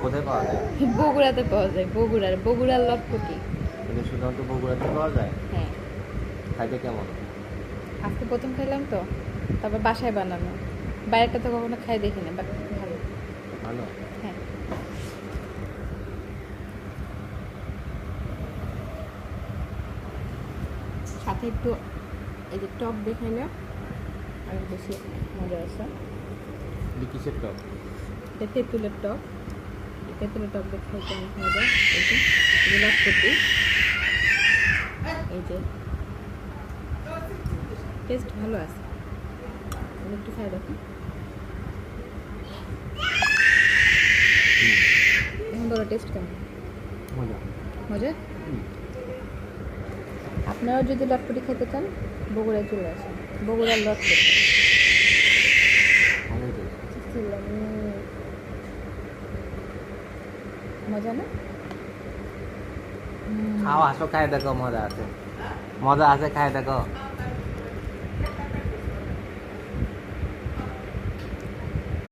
কোথায় পাওয়া যায়? বগুড়াতে পাওয়া যায়, বগুড়ার লটপটি। এটা শুধুমাত্র বগুড়াতে পাওয়া যায়? হ্যাঁ, খাইতে কেমন? আজকে প্রথম খেলাম তো, তারপর বাসায় বানানো। বাইরেটা তো কখনো খাই দেখিনি, বাট ভালো। ভালো। হ্যাঁ, সাথে একটু এই যে টক দেখাইলে আর বেশি মজা আছে। এটা কিসের টক? এটা তেঁতুলের টক। তেঁতুলের টক দিয়ে খাইতে অনেক মজা। এই যে লটপটি, এই যে টেস্ট ভালো আছে। একটু খাই দেখো। এখন বড় টেস্ট কেমন? মজা। মজা? আপনারাও যদি লটপটি খেতে চান বগুড়ায় চলে আসেন, বগুড়ার লটপটি। ভালোই তো। মজা না? খাও, আসো, খাই দেখো, মজা আছে। মজা আছে, খাই দেখো।